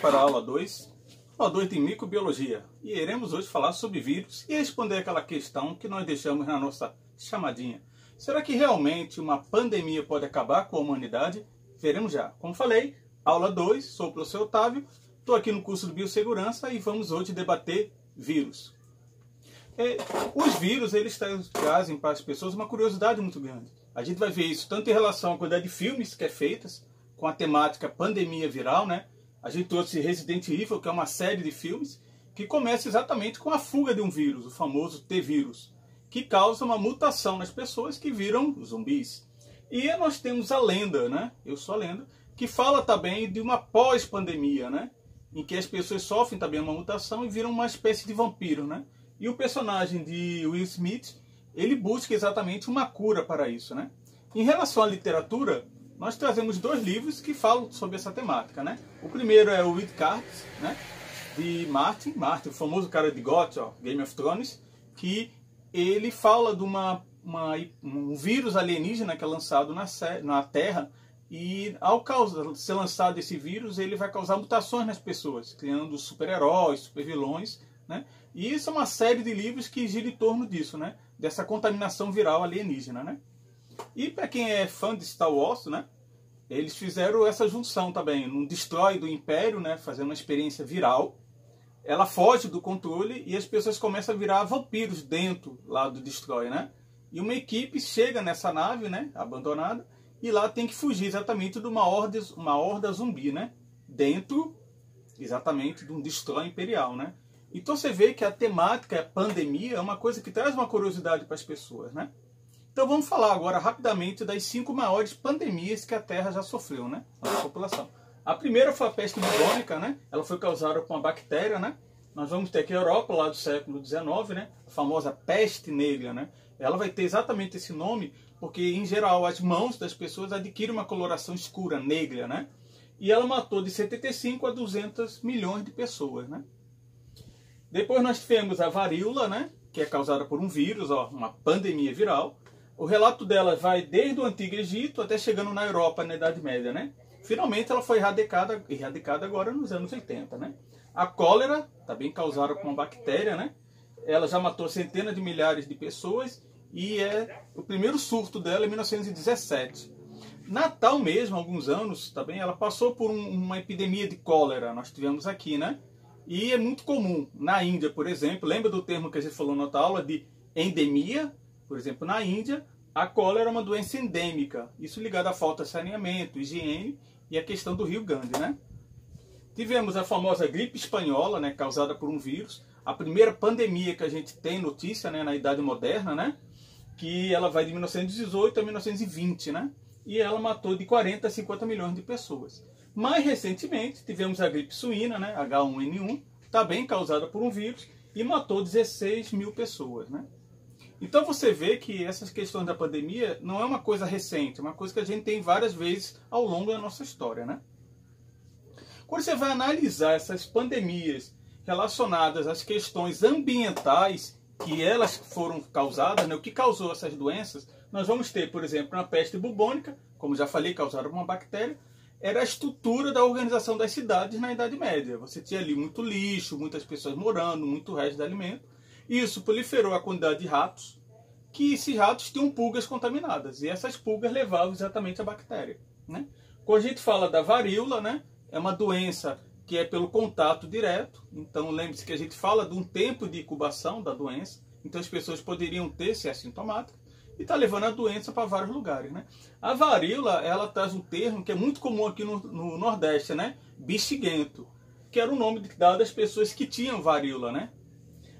para a aula 2 de microbiologia, e iremos hoje falar sobre vírus e responder aquela questão que nós deixamos na nossa chamadinha. Será que realmente uma pandemia pode acabar com a humanidade? Veremos já. Como falei, aula 2, sou o professor Otávio, estou aqui no curso de Biossegurança e vamos hoje debater vírus. Os vírus, eles trazem para as pessoas uma curiosidade muito grande. A gente vai ver isso tanto em relação à quantidade de filmes que é feitas, com a temática pandemia viral, né? A gente trouxe Resident Evil, que é uma série de filmes, que começa exatamente com a fuga de um vírus, o famoso T-vírus, que causa uma mutação nas pessoas que viram zumbis. E nós temos a lenda, né? Eu sou a lenda, que fala também de uma pós-pandemia, né? Em que as pessoas sofrem também uma mutação e viram uma espécie de vampiro, né? E o personagem de Will Smith, ele busca exatamente uma cura para isso, né? Em relação à literatura, nós trazemos 2 livros que falam sobre essa temática, né? O primeiro é o With Cards, né? De Martin, o famoso cara de GOT, ó, Game of Thrones, que ele fala de um vírus alienígena que é lançado na Terra, e ao ser lançado esse vírus, ele vai causar mutações nas pessoas, criando super-heróis, super-vilões, né? E isso é uma série de livros que gira em torno disso, né? Dessa contaminação viral alienígena, né? E para quem é fã de Star Wars, né? Eles fizeram essa junção também, um destrói do Império, né? Fazendo uma experiência viral. Ela foge do controle e as pessoas começam a virar vampiros dentro lá do destrói, né? E uma equipe chega nessa nave, né? Abandonada, e lá tem que fugir exatamente de uma horda zumbi, né? Dentro, exatamente, de um destrói imperial, né? Então você vê que a temática, a pandemia, é uma coisa que traz uma curiosidade para as pessoas, né? Então vamos falar agora rapidamente das 5 maiores pandemias que a Terra já sofreu, né? A população. A primeira foi a peste bubônica, né? Ela foi causada por uma bactéria, né? Nós vamos ter aqui a Europa, lá do século XIX, né? A famosa peste negra, né? Ela vai ter exatamente esse nome porque, em geral, as mãos das pessoas adquirem uma coloração escura, negra, né? E ela matou de 75 a 200 milhões de pessoas, né? Depois nós tivemos a varíola, né? Que é causada por um vírus, ó, uma pandemia viral. O relato dela vai desde o Antigo Egito até chegando na Europa, na Idade Média, né? Finalmente ela foi erradicada agora nos anos 80, né? A cólera, também causada por uma bactéria, né? Ela já matou centenas de milhares de pessoas e o primeiro surto dela em 1917. Natal mesmo, há alguns anos, também ela passou por uma epidemia de cólera, nós tivemos aqui, né? E é muito comum. Na Índia, por exemplo, lembra do termo que a gente falou na outra aula de endemia? Por exemplo, na Índia, a cólera é uma doença endêmica. Isso ligado à falta de saneamento, higiene e a questão do rio Ganges, né? Tivemos a famosa gripe espanhola, né, causada por um vírus. A primeira pandemia que a gente tem notícia, né, na Idade Moderna, né? Que ela vai de 1918 a 1920, né? E ela matou de 40 a 50 milhões de pessoas. Mais recentemente, tivemos a gripe suína, né, H1N1, também causada por um vírus, e matou 16 mil pessoas, né? Então você vê que essas questões da pandemia não é uma coisa recente, é uma coisa que a gente tem várias vezes ao longo da nossa história, né? Quando você vai analisar essas pandemias relacionadas às questões ambientais que elas foram causadas, né, o que causou essas doenças, nós vamos ter, por exemplo, a peste bubônica, como já falei, causada por uma bactéria. Era a estrutura da organização das cidades na Idade Média. Você tinha ali muito lixo, muitas pessoas morando, muito resto de alimento. Isso proliferou a quantidade de ratos, que esses ratos tinham pulgas contaminadas. E essas pulgas levavam exatamente a bactéria, né? Quando a gente fala da varíola, né, é uma doença que é pelo contato direto. Então lembre-se que a gente fala de um tempo de incubação da doença. Então as pessoas poderiam ter, se assintomáticas, e está levando a doença para vários lugares, né? A varíola, ela traz um termo que é muito comum aqui no Nordeste, né? Bexiguento, que era o nome dado às pessoas que tinham varíola, né?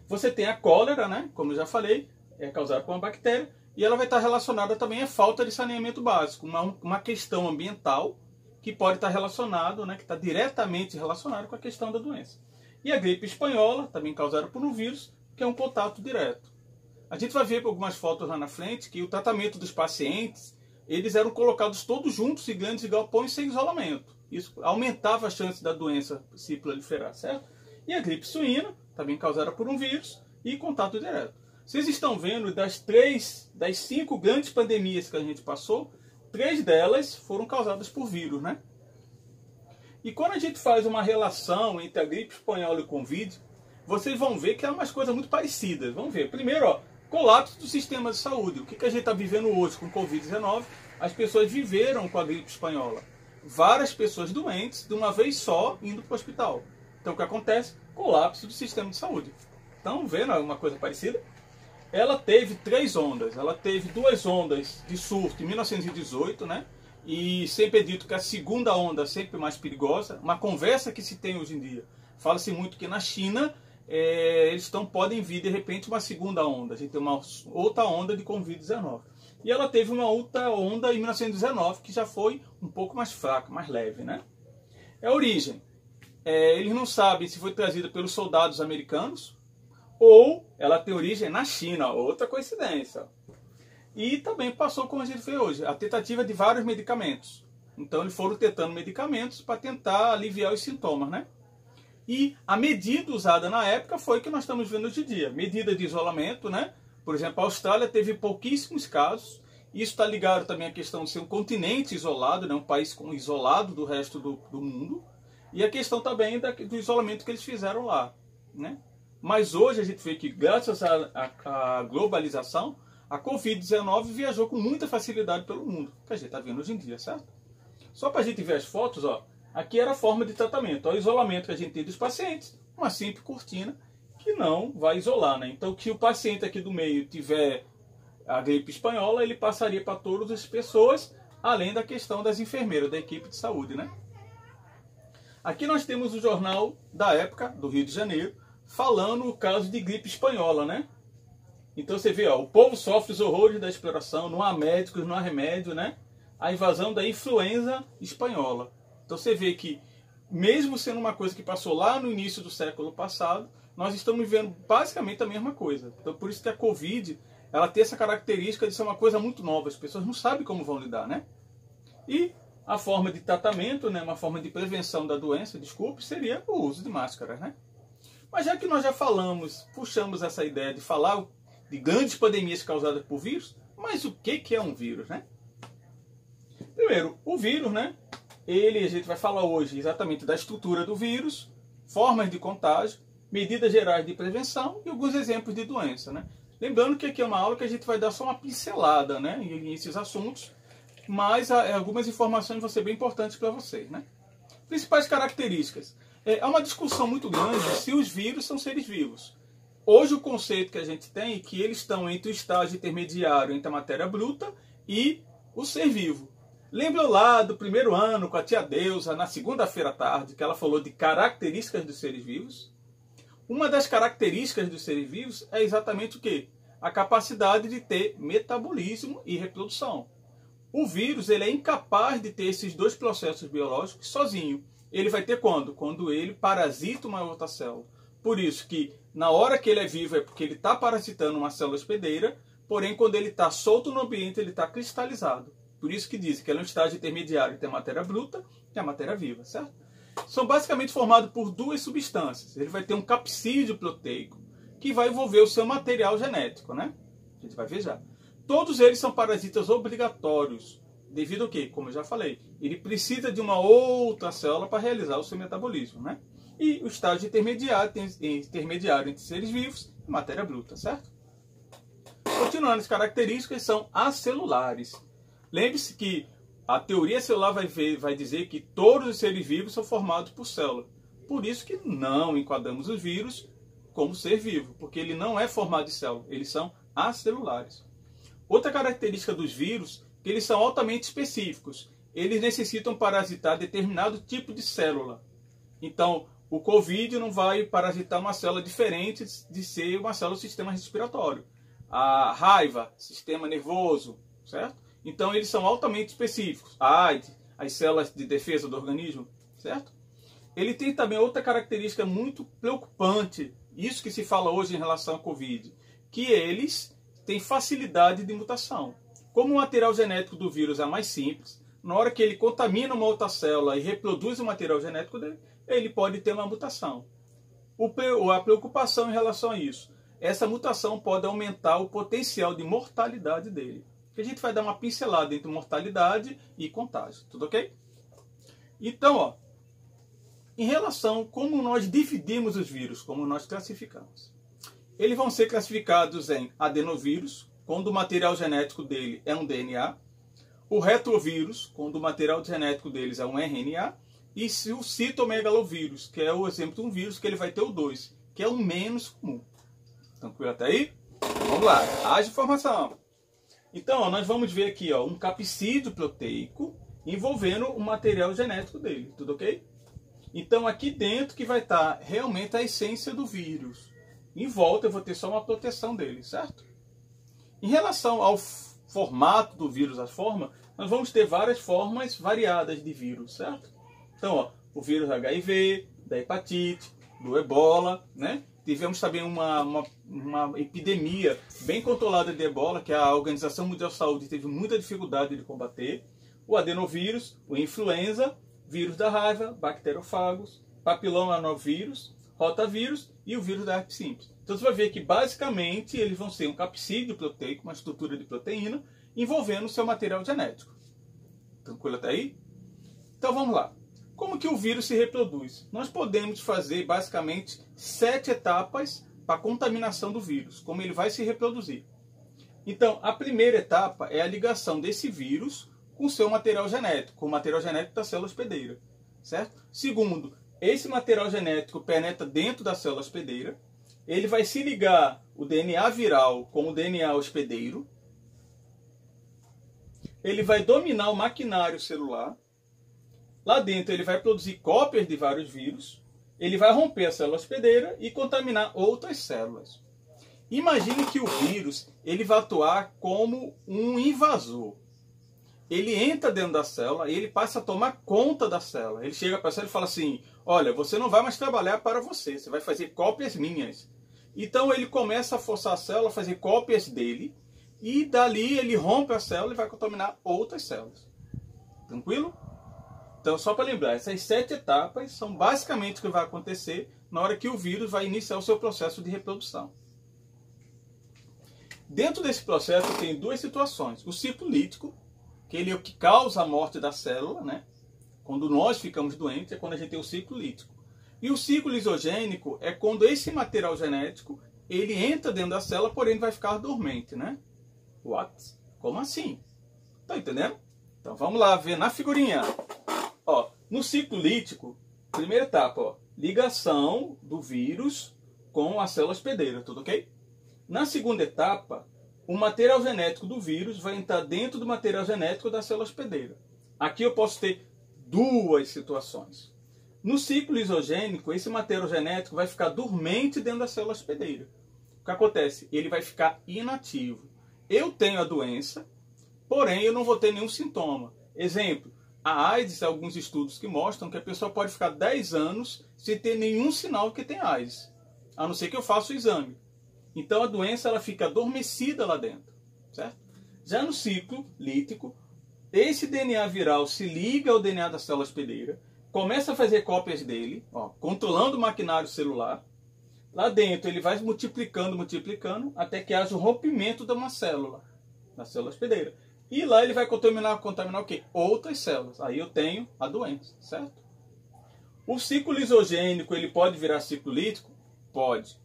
Você tem a cólera, né? Como eu já falei, é causada por uma bactéria, e ela vai estar relacionada também à falta de saneamento básico, uma questão ambiental que pode estar relacionado, né? Que está diretamente relacionado com a questão da doença. E a gripe espanhola, também causada por um vírus, que é um contato direto. A gente vai ver por algumas fotos lá na frente que o tratamento dos pacientes, eles eram colocados todos juntos em grandes galpões sem isolamento. Isso aumentava a chance da doença se proliferar, certo? E a gripe suína, também causada por um vírus, e contato direto. Vocês estão vendo das 5 grandes pandemias que a gente passou, 3 delas foram causadas por vírus, né? E quando a gente faz uma relação entre a gripe espanhola e o Covid, vocês vão ver que é umas coisas muito parecidas. Vamos ver. Primeiro, ó, colapso do sistema de saúde. O que a gente está vivendo hoje com o Covid-19? As pessoas viveram com a gripe espanhola. Várias pessoas doentes, de uma vez só, indo para o hospital. Então, o que acontece? Colapso do sistema de saúde. Então, vendo uma coisa parecida? Ela teve 3 ondas. Ela teve 2 ondas de surto em 1918, né? E sempre é dito que a segunda onda é sempre mais perigosa. Uma conversa que se tem hoje em dia. Fala-se muito que na China eles podem vir de repente uma segunda onda. A gente tem uma outra onda de Covid-19. E ela teve uma outra onda em 1919 que já foi um pouco mais fraca, mais leve, né? É a origem. Eles não sabem se foi trazida pelos soldados americanos ou ela tem origem na China. Outra coincidência. E também passou, como a gente vê hoje, a tentativa de vários medicamentos. Então eles foram tentando medicamentos para tentar aliviar os sintomas, né? E a medida usada na época foi o que nós estamos vendo hoje em dia. Medida de isolamento, né? Por exemplo, a Austrália teve pouquíssimos casos. Isso está ligado também à questão de ser um continente isolado, né? Um país isolado do resto do mundo. E a questão também do isolamento que eles fizeram lá, né? Mas hoje a gente vê que graças à globalização, a Covid-19 viajou com muita facilidade pelo mundo, que a gente está vendo hoje em dia, certo? Só para a gente ver as fotos, ó, aqui era a forma de tratamento. Ó, o isolamento que a gente tem dos pacientes, uma simples cortina que não vai isolar, né? Então, se o paciente aqui do meio tiver a gripe espanhola, ele passaria para todas as pessoas, além da questão das enfermeiras, da equipe de saúde, né? Aqui nós temos o jornal da época, do Rio de Janeiro, falando o caso de gripe espanhola, né? Então você vê, ó, o povo sofre os horrores da exploração, não há médicos, não há remédio, né? A invasão da influenza espanhola. Então você vê que, mesmo sendo uma coisa que passou lá no início do século passado, nós estamos vivendo basicamente a mesma coisa. Então por isso que a Covid, ela tem essa característica de ser uma coisa muito nova. As pessoas não sabem como vão lidar, né? E a forma de tratamento, né, uma forma de prevenção da doença, seria o uso de máscaras, né? Mas já que nós já puxamos essa ideia de falar de grandes pandemias causadas por vírus, mas o que é um vírus, né? Primeiro, o vírus, né? A gente vai falar hoje exatamente da estrutura do vírus, formas de contágio, medidas gerais de prevenção e alguns exemplos de doença, né? Lembrando que aqui é uma aula que a gente vai dar só uma pincelada, né, em esses assuntos, mas algumas informações vão ser bem importantes para vocês, né? Principais características. Há uma discussão muito grande se os vírus são seres vivos. Hoje o conceito que a gente tem é que eles estão entre o estágio intermediário entre a matéria bruta e o ser vivo. Lembra lá do primeiro ano com a tia Deusa, na segunda-feira à tarde, que ela falou de características dos seres vivos? Uma das características dos seres vivos é exatamente o quê? A capacidade de ter metabolismo e reprodução. O vírus ele é incapaz de ter esses dois processos biológicos sozinho. Ele vai ter quando? Quando ele parasita uma outra célula. Por isso que na hora que ele é vivo é porque ele está parasitando uma célula hospedeira, porém quando ele está solto no ambiente ele está cristalizado. Por isso que dizem que ele é um estágio intermediário entre a matéria bruta e a matéria viva, certo? São basicamente formados por 2 substâncias. Ele vai ter um capsídeo proteico que vai envolver o seu material genético, né? A gente vai ver já. Todos eles são parasitas obrigatórios. Devido ao quê? Como eu já falei, ele precisa de uma outra célula para realizar o seu metabolismo, né? E o estágio intermediário entre seres vivos e matéria bruta, certo? Continuando, as características são acelulares. Lembre-se que a teoria celular vai dizer que todos os seres vivos são formados por células. Por isso que não enquadramos os vírus como ser vivo, porque ele não é formado de células, eles são acelulares. Outra característica dos vírus é que eles são altamente específicos. Eles necessitam parasitar determinado tipo de célula. Então, o Covid não vai parasitar uma célula diferente de ser uma célula do sistema respiratório. A raiva, sistema nervoso, certo? Então, eles são altamente específicos. A AIDS, as células de defesa do organismo, certo? Ele tem também outra característica muito preocupante, isso que se fala hoje em relação ao Covid, que eles têm facilidade de mutação. Como o material genético do vírus é mais simples, na hora que ele contamina uma outra célula e reproduz o material genético dele, ele pode ter uma mutação. A preocupação em relação a isso, essa mutação pode aumentar o potencial de mortalidade dele. A gente vai dar uma pincelada entre mortalidade e contágio, tudo ok? Então, ó, Em relação a como nós dividimos os vírus, como nós classificamos. Eles vão ser classificados em adenovírus, quando o material genético dele é um DNA, o retrovírus, quando o material genético deles é um RNA, e o citomegalovírus, que é o exemplo de um vírus que ele vai ter o 2, que é o menos comum. Tranquilo até aí? Vamos lá, haja informação. Então, ó, nós vamos ver aqui, ó, um capsídeo proteico envolvendo o material genético dele, tudo ok? Então, aqui dentro que vai estar realmente a essência do vírus. Em volta eu vou ter só uma proteção dele, certo? Em relação ao formato do vírus, a forma, nós vamos ter várias formas variadas de vírus, certo? Então, ó, o vírus HIV, da hepatite, do ebola, né? Tivemos também uma epidemia bem controlada de ebola, que a Organização Mundial de Saúde teve muita dificuldade de combater. O adenovírus, o influenza, vírus da raiva, bacteriofagos, papilomanovírus, rotavírus e o vírus da herpes simples. Então você vai ver que basicamente eles vão ser um capsídeo proteico, uma estrutura de proteína, envolvendo o seu material genético. Tranquilo até aí? Então vamos lá. Como que o vírus se reproduz? Nós podemos fazer basicamente 7 etapas para a contaminação do vírus, como ele vai se reproduzir. Então, a primeira etapa é a ligação desse vírus com o seu material genético, com o material genético da célula hospedeira, certo? Segundo, esse material genético penetra dentro da célula hospedeira, ele vai se ligar o DNA viral com o DNA hospedeiro, ele vai dominar o maquinário celular, lá dentro ele vai produzir cópias de vários vírus, ele vai romper a célula hospedeira e contaminar outras células. Imagine que o vírus ele vai atuar como um invasor. Ele entra dentro da célula e ele passa a tomar conta da célula. Ele chega para a célula e fala assim, olha, você não vai mais trabalhar para você, você vai fazer cópias minhas. Então ele começa a forçar a célula a fazer cópias dele e dali ele rompe a célula e vai contaminar outras células. Tranquilo? Então, só para lembrar, essas 7 etapas são basicamente o que vai acontecer na hora que o vírus vai iniciar o seu processo de reprodução. Dentro desse processo tem 2 situações. O ciclo lítico, que ele é o que causa a morte da célula, né? Quando nós ficamos doentes, é quando a gente tem o ciclo lítico. E o ciclo lisogênico é quando esse material genético ele entra dentro da célula, porém vai ficar dormente, né? What? Como assim? Tá entendendo? Então vamos lá ver na figurinha. Ó, no ciclo lítico, primeira etapa, ó, ligação do vírus com a célula hospedeira, tudo ok? Na segunda etapa, o material genético do vírus vai entrar dentro do material genético da célula hospedeira. Aqui eu posso ter 2 situações. No ciclo lisogênico, esse material genético vai ficar dormente dentro da célula hospedeira. O que acontece? Ele vai ficar inativo. Eu tenho a doença, porém eu não vou ter nenhum sintoma. Exemplo, a AIDS, alguns estudos que mostram que a pessoa pode ficar 10 anos sem ter nenhum sinal que tem AIDS, a não ser que eu faça o exame. Então a doença ela fica adormecida lá dentro, certo? Já no ciclo lítico, esse DNA viral se liga ao DNA da célula hospedeira, começa a fazer cópias dele, ó, controlando o maquinário celular. Lá dentro ele vai multiplicando, até que haja o rompimento de uma célula, da célula hospedeira. E lá ele vai contaminar o quê? Outras células. Aí eu tenho a doença, certo? O ciclo lisogênico, ele pode virar ciclo lítico? Pode.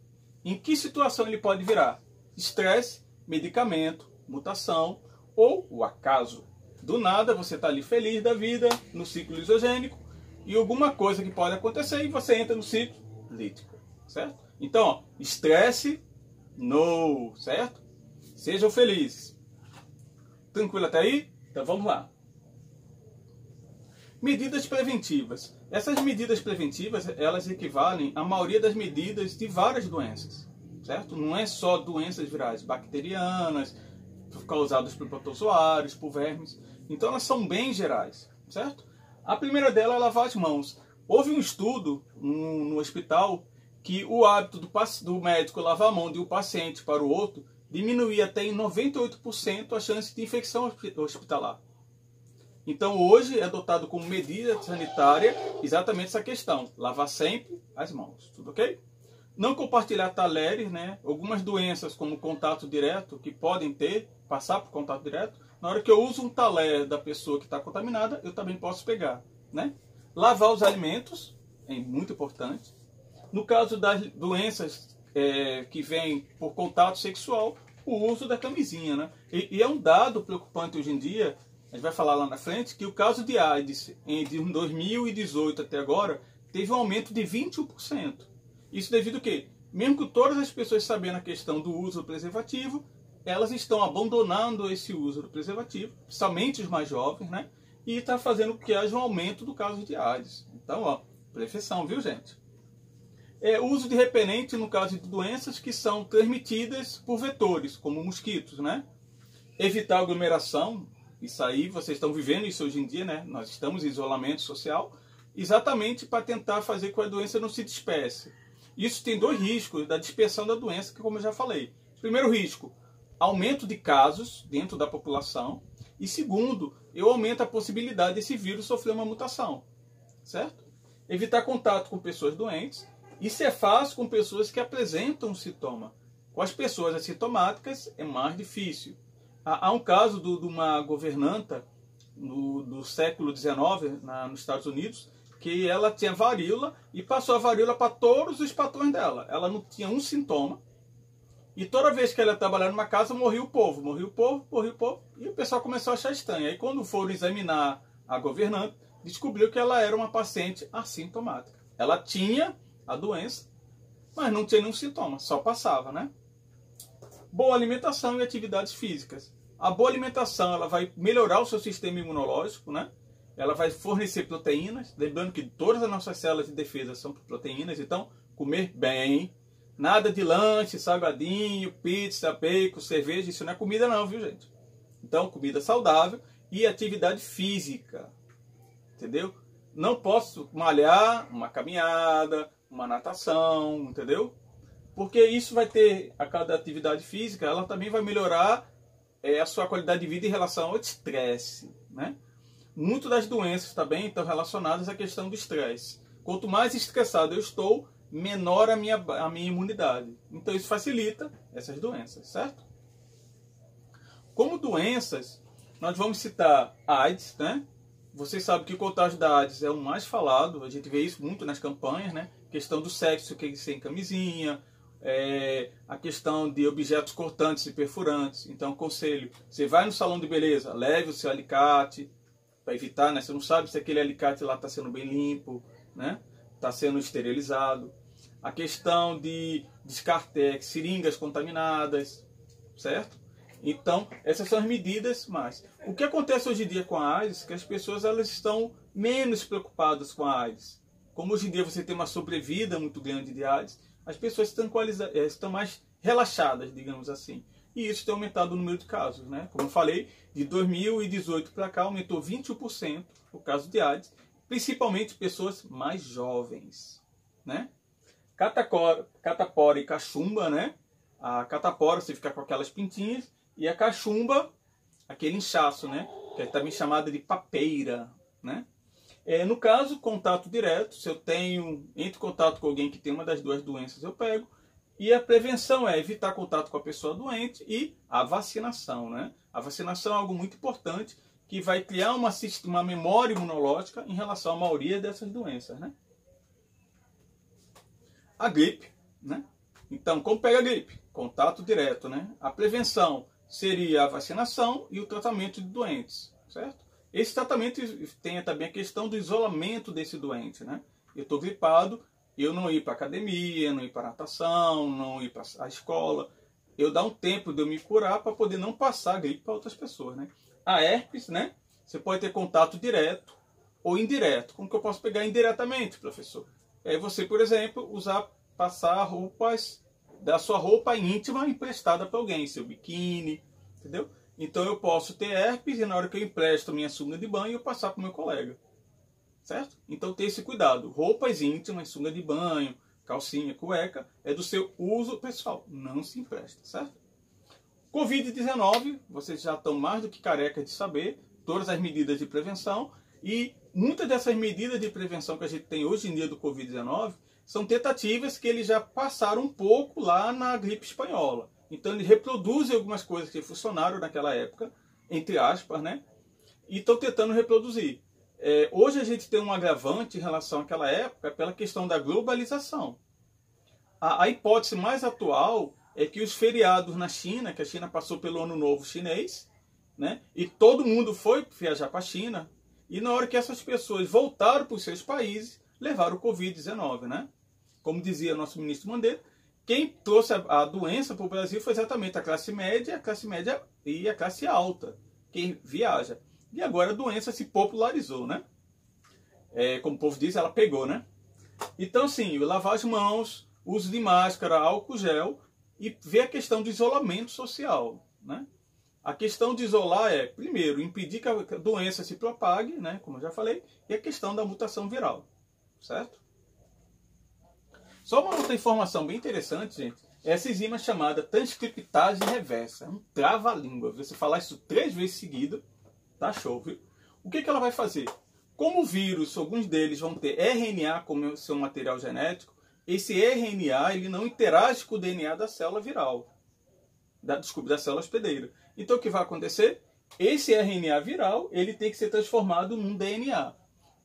Em que situação ele pode virar? Estresse, medicamento, mutação ou o acaso. Do nada você está ali feliz da vida, no ciclo lisogênico, e alguma coisa que pode acontecer e você entra no ciclo lítico, certo? Então, ó, estresse, no, certo? Sejam felizes. Tranquilo até aí? Então vamos lá. Medidas preventivas. Essas medidas preventivas, elas equivalem à maioria das medidas de várias doenças, certo? Não é só doenças virais bacterianas, causadas por protozoários, por vermes. Então elas são bem gerais, certo? A primeira delas é lavar as mãos. Houve um estudo no hospital que o hábito do médico lavar a mão de um paciente para o outro diminuía até em 98% a chance de infecção hospitalar. Então hoje é adotado como medida sanitária exatamente essa questão, lavar sempre as mãos, tudo ok? Não compartilhar talheres, né? Algumas doenças como contato direto que podem passar por contato direto, na hora que eu uso um talher da pessoa que está contaminada, eu também posso pegar, né? Lavar os alimentos é muito importante. No caso das doenças que vêm por contato sexual, o uso da camisinha, né? E é um dado preocupante hoje em dia, a gente vai falar lá na frente, que o caso de AIDS, de 2018 até agora, teve um aumento de 21%. Isso devido a quê? Mesmo que todas as pessoas sabendo a questão do uso do preservativo, elas estão abandonando esse uso do preservativo, somente os mais jovens, né? E está fazendo com que haja um aumento do caso de AIDS. Então, ó, prevenção, viu, gente? Uso de repelente no caso de doenças que são transmitidas por vetores, como mosquitos, né? Evitar aglomeração, isso aí, vocês estão vivendo isso hoje em dia, né? Nós estamos em isolamento social, exatamente para tentar fazer com que a doença não se disperse. Isso tem dois riscos da dispersão da doença, que como eu já falei. Primeiro risco, aumento de casos dentro da população. E segundo, eu aumento a possibilidade desse vírus sofrer uma mutação, certo? Evitar contato com pessoas doentes. Isso é fácil com pessoas que apresentam sintoma. Com as pessoas assintomáticas é mais difícil. Há um caso de uma governanta do século XIX nos Estados Unidos, que ela tinha varíola e passou a varíola para todos os patrões dela. Ela não tinha um sintoma. E toda vez que ela trabalhava numa casa, morria o povo, morria o povo, morria o povo. E o pessoal começou a achar estranho. Aí quando foram examinar a governanta, descobriu que ela era uma paciente assintomática. Ela tinha a doença, mas não tinha nenhum sintoma, só passava, né? Boa alimentação e atividades físicas. A boa alimentação, ela vai melhorar o seu sistema imunológico, né? Ela vai fornecer proteínas, lembrando que todas as nossas células de defesa são proteínas, então comer bem, nada de lanche, salgadinho, pizza, bacon, cerveja, isso não é comida não, viu, gente? Então, comida saudável e atividade física, entendeu? Não posso malhar uma caminhada, uma natação, entendeu? Porque isso vai ter, a cada atividade física, ela também vai melhorar a sua qualidade de vida em relação ao estresse, né? Muitas das doenças também estão relacionadas à questão do estresse. Quanto mais estressado eu estou, menor a minha imunidade. Então isso facilita essas doenças, certo? Como doenças, nós vamos citar a AIDS, né? Vocês sabem que o contágio da AIDS é o mais falado, a gente vê isso muito nas campanhas, né? Questão do sexo sem camisinha, a questão de objetos cortantes e perfurantes. Então, conselho, você vai no salão de beleza, leve o seu alicate, para evitar, né? Você não sabe se aquele alicate lá está sendo bem limpo, né? Está sendo esterilizado. A questão de descartar seringas contaminadas, certo? Então, essas são as medidas, mas o que acontece hoje em dia com a AIDS é que as pessoas elas estão menos preocupadas com a AIDS. Como hoje em dia você tem uma sobrevida muito grande de AIDS, as pessoas estão mais relaxadas, digamos assim. E isso tem aumentado o número de casos, né? Como eu falei, de 2018 para cá aumentou 21% o caso de AIDS, principalmente pessoas mais jovens, né? Catapora e cachumba, né? A catapora você fica com aquelas pintinhas e a cachumba, aquele inchaço, né? Que é também chamada de papeira, né? No caso, contato direto, se eu entro em contato com alguém que tem uma das duas doenças, eu pego. E a prevenção é evitar contato com a pessoa doente e a vacinação, né? A vacinação é algo muito importante que vai criar uma memória imunológica em relação à maioria dessas doenças, né? A gripe, né? Então, como pega a gripe? Contato direto, né? A prevenção seria a vacinação e o tratamento de doentes, certo? Esse tratamento tem também a questão do isolamento desse doente, né? Eu estou gripado, eu não ir para academia, não ir para natação, não ir para a escola. Eu dar um tempo de eu me curar para poder não passar a gripe para outras pessoas, né? A herpes, né? Você pode ter contato direto ou indireto. Como que eu posso pegar indiretamente, professor? É você, por exemplo, passar roupas da sua roupa íntima emprestada para alguém, seu biquíni, entendeu? Então eu posso ter herpes e na hora que eu empresto minha sunga de banho eu passar para o meu colega. Certo? Então tenha esse cuidado. Roupas íntimas, sunga de banho, calcinha, cueca, é do seu uso pessoal. Não se empresta, certo? Covid-19, vocês já estão mais do que carecas de saber todas as medidas de prevenção. E muitas dessas medidas de prevenção que a gente tem hoje em dia do Covid-19 são tentativas que eles já passaram um pouco lá na gripe espanhola. Então eles reproduzem algumas coisas que funcionaram naquela época, entre aspas, né? E estão tentando reproduzir. Hoje a gente tem um agravante em relação àquela época pela questão da globalização. A hipótese mais atual é que os feriados na China, que a China passou pelo Ano Novo Chinês, né, e todo mundo foi viajar para a China, e na hora que essas pessoas voltaram para os seus países, levaram o Covid-19. Né? Como dizia nosso ministro Mandetta, quem trouxe a doença para o Brasil foi exatamente a classe média e a classe alta, quem viaja. E agora a doença se popularizou, né? Como o povo diz, ela pegou, né? Então, sim, lavar as mãos, uso de máscara, álcool gel e ver a questão do isolamento social, né? A questão de isolar é, primeiro, impedir que a doença se propague, né? Como eu já falei, e a questão da mutação viral, certo? Só uma outra informação bem interessante, gente. Essa enzima chamada transcriptase reversa. É um trava-língua. Você falar isso 3 vezes seguidas, tá show, viu? O que ela vai fazer? Como o vírus, alguns deles vão ter RNA como seu material genético, esse RNA ele não interage com o DNA da célula viral. Da célula hospedeira. Então o que vai acontecer? Esse RNA viral ele tem que ser transformado num DNA.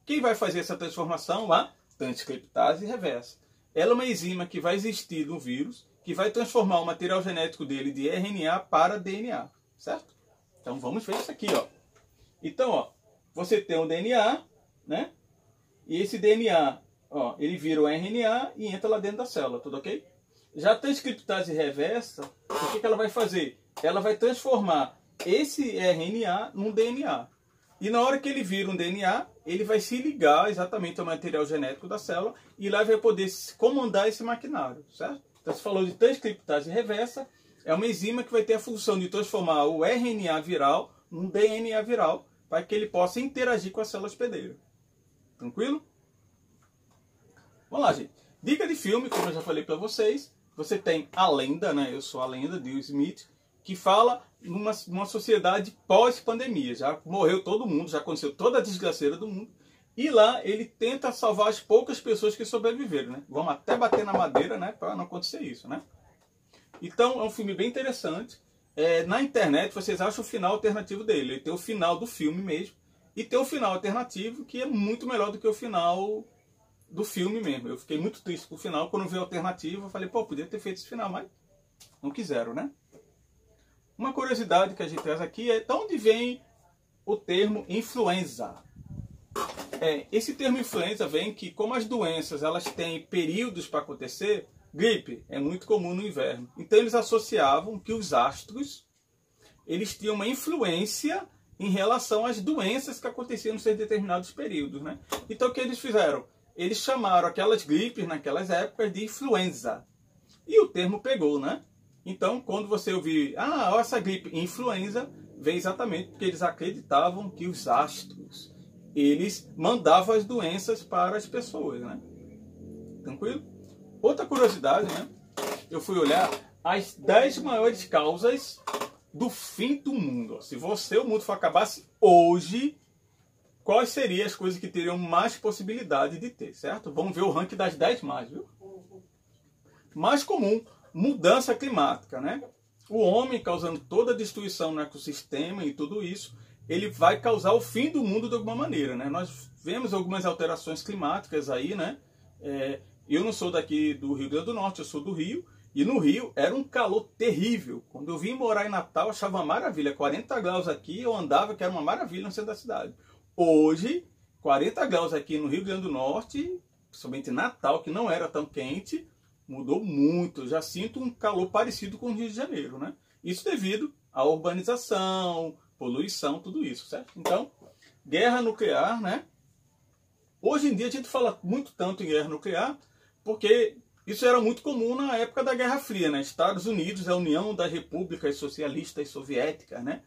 Quem vai fazer essa transformação? A transcriptase reversa. Ela é uma enzima que vai existir no vírus, que vai transformar o material genético dele de RNA para DNA, certo? Então vamos ver isso aqui, ó. Então, ó, você tem um DNA, né? E esse DNA, ó, ele vira o RNA e entra lá dentro da célula, tudo ok? Já a transcriptase reversa, o que ela vai fazer? Ela vai transformar esse RNA num DNA. E na hora que ele vira um DNA, ele vai se ligar exatamente ao material genético da célula e lá vai poder comandar esse maquinário, certo? Então, se falou de transcriptase reversa, é uma enzima que vai ter a função de transformar o RNA viral num DNA viral para que ele possa interagir com a célula hospedeira. Tranquilo? Vamos lá, gente. Dica de filme, como eu já falei para vocês, você tem A Lenda, né? Eu Sou a Lenda, de Will Smith, que fala numa sociedade pós-pandemia. Já morreu todo mundo, já aconteceu toda a desgraceira do mundo. E lá ele tenta salvar as poucas pessoas que sobreviveram, né? Vamos até bater na madeira, né? Para não acontecer isso, né? Então é um filme bem interessante. Na internet vocês acham o final alternativo dele. Ele tem o final do filme mesmo. E tem o final alternativo que é muito melhor do que o final do filme mesmo. Eu fiquei muito triste com o final. Quando vi a alternativa, eu falei, pô, podia ter feito esse final, mas não quiseram, né? Uma curiosidade que a gente traz aqui é de onde vem o termo influenza. Esse termo influenza vem que, como as doenças elas têm períodos para acontecer, gripe é muito comum no inverno. Então eles associavam que os astros eles tinham uma influência em relação às doenças que aconteciam em determinados períodos, né? Então o que eles fizeram? Eles chamaram aquelas gripes naquelas épocas de influenza. E o termo pegou, né? Então, quando você ouvir, essa gripe influenza, vem exatamente porque eles acreditavam que os astros, eles mandavam as doenças para as pessoas, né? Tranquilo? Outra curiosidade, né? Eu fui olhar as 10 maiores causas do fim do mundo. Se o mundo for acabasse hoje, quais seriam as coisas que teriam mais possibilidade de ter, certo? Vamos ver o ranking das 10 mais, viu? Mais comum, mudança climática, né? O homem causando toda a destruição no ecossistema e tudo isso, ele vai causar o fim do mundo de alguma maneira, né? Nós vemos algumas alterações climáticas aí, né? Eu não sou daqui do Rio Grande do Norte, eu sou do Rio, e no Rio era um calor terrível. Quando eu vim morar em Natal, eu achava uma maravilha. 40 graus aqui, eu andava que era uma maravilha no centro da cidade. Hoje, 40 graus aqui no Rio Grande do Norte, principalmente em Natal, que não era tão quente, mudou muito. Eu já sinto um calor parecido com o Rio de Janeiro, né? Isso devido à urbanização, poluição, tudo isso, certo? Então, guerra nuclear, né? Hoje em dia a gente fala muito tanto em guerra nuclear, porque isso era muito comum na época da Guerra Fria, né? Estados Unidos, a União das Repúblicas Socialistas Soviéticas, né?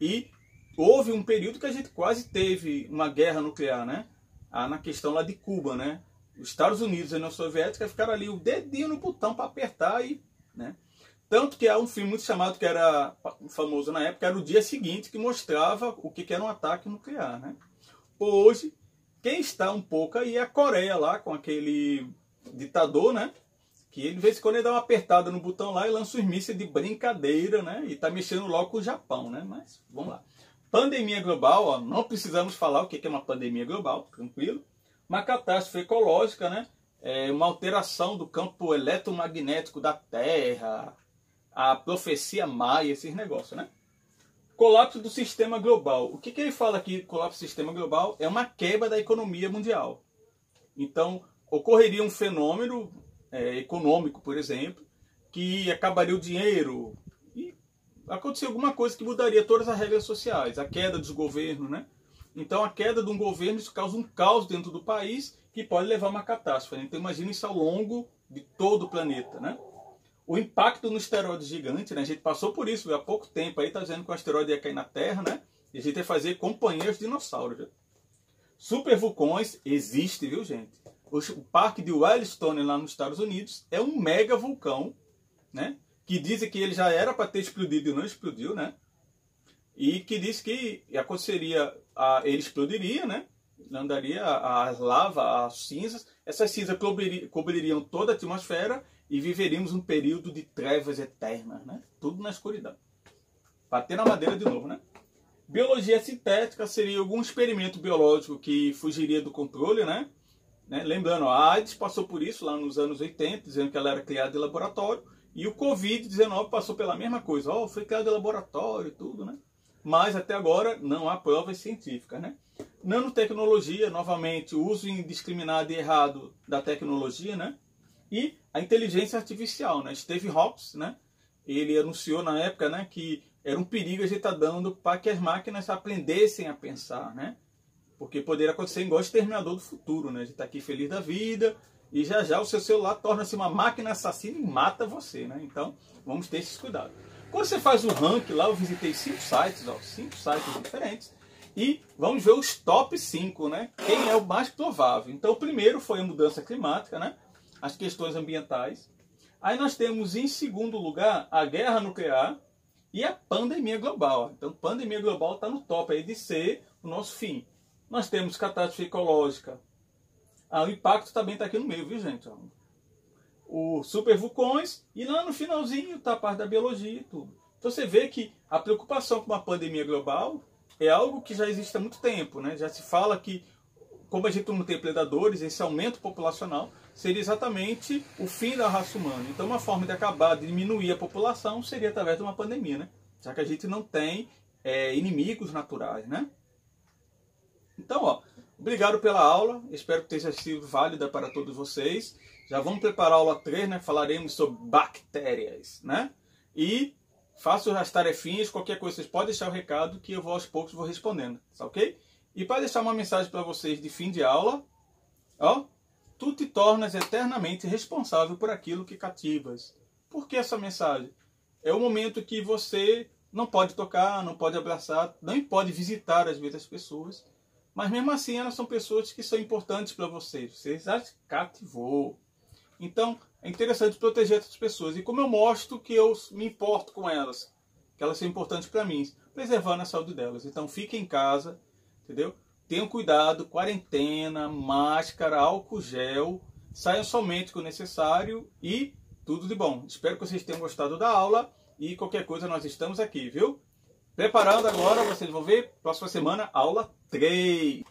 E houve um período que a gente quase teve uma guerra nuclear, né? Na questão lá de Cuba, né? Os Estados Unidos e a União Soviética ficaram ali o dedinho no botão para apertar e, né? Tanto que há um filme muito chamado, que era famoso na época, era O Dia Seguinte, que mostrava o que era um ataque nuclear, né? Hoje, quem está um pouco aí é a Coreia lá, com aquele ditador, né? Que ele, de vez em quando, ele dá uma apertada no botão lá e lança os mísseis de brincadeira, né? E tá mexendo logo com o Japão, né? Mas, vamos lá. Pandemia global, ó, não precisamos falar o que é uma pandemia global, tranquilo. Uma catástrofe ecológica, né? Uma alteração do campo eletromagnético da Terra, a profecia maia, esses negócios, né? Colapso do sistema global. O que ele fala aqui, colapso do sistema global? É uma quebra da economia mundial. Então, ocorreria um fenômeno econômico, por exemplo, que acabaria o dinheiro e aconteceria alguma coisa que mudaria todas as regras sociais, a queda dos governos, né? Então, a queda de um governo isso causa um caos dentro do país que pode levar a uma catástrofe. Né? Então, imagine isso ao longo de todo o planeta, né? O impacto no asteroide gigante, né? A gente passou por isso há pouco tempo, aí está dizendo que o asteroide ia cair na Terra, né? E a gente ia fazer companheiros dinossauros. Viu? Supervulcões existe, viu, gente? O parque de Yellowstone lá nos Estados Unidos é um mega vulcão, né? Que dizem que ele já era para ter explodido e não explodiu, né? E que diz que aconteceria, ele explodiria, né? Andaria as lavas, as cinzas. Essas cinzas cobririam toda a atmosfera e viveríamos um período de trevas eternas, né? Tudo na escuridão. Bater na madeira de novo, né? Biologia sintética seria algum experimento biológico que fugiria do controle, né? Lembrando, a AIDS passou por isso lá nos anos 80, dizendo que ela era criada em laboratório. E o Covid-19 passou pela mesma coisa. Foi criado em laboratório e tudo, né? Mas até agora não há provas científicas, né? Nanotecnologia, novamente, o uso indiscriminado e errado da tecnologia, né? E a inteligência artificial, né? Steve Jobs, né? Ele anunciou na época, né, que era um perigo a gente estar dando para que as máquinas aprendessem a pensar, né? Porque poderia acontecer igual o Exterminador do Futuro, né? A gente está aqui feliz da vida e já já o seu celular torna-se uma máquina assassina e mata você, né? Então, vamos ter esses cuidados. Quando você faz o ranking lá, eu visitei 5 sites, ó, 5 sites diferentes. E vamos ver os top 5, né? Quem é o mais provável. Então, o primeiro foi a mudança climática, né? As questões ambientais. Aí nós temos, em segundo lugar, a guerra nuclear e a pandemia global. Então, pandemia global está no top aí de ser o nosso fim. Nós temos catástrofe ecológica. O impacto também está aqui no meio, viu, gente? O supervulcões e lá no finalzinho está a parte da biologia e tudo. Então você vê que a preocupação com uma pandemia global é algo que já existe há muito tempo, né? Já se fala que, como a gente não tem predadores, esse aumento populacional seria exatamente o fim da raça humana. Então uma forma de acabar, de diminuir a população seria através de uma pandemia, né? Já que a gente não tem inimigos naturais, né? Então, ó, obrigado pela aula, espero que tenha sido válida para todos vocês. Já vamos preparar a aula 3, né? Falaremos sobre bactérias, né? E faço as tarefinhas, qualquer coisa vocês podem deixar o recado que eu vou aos poucos vou respondendo, tá ok? E para deixar uma mensagem para vocês de fim de aula, ó, tu te tornas eternamente responsável por aquilo que cativas. Por que essa mensagem? É o momento que você não pode tocar, não pode abraçar, não pode visitar às vezes as pessoas, mas mesmo assim elas são pessoas que são importantes para vocês. Você as cativou. Então é interessante proteger essas pessoas. E como eu mostro que eu me importo com elas, que elas são importantes para mim, preservando a saúde delas. Então fique em casa, entendeu? Tenham cuidado, quarentena, máscara, álcool gel, saiam somente com o necessário e tudo de bom. Espero que vocês tenham gostado da aula e qualquer coisa nós estamos aqui, viu? Preparando agora, vocês vão ver, próxima semana, aula 3.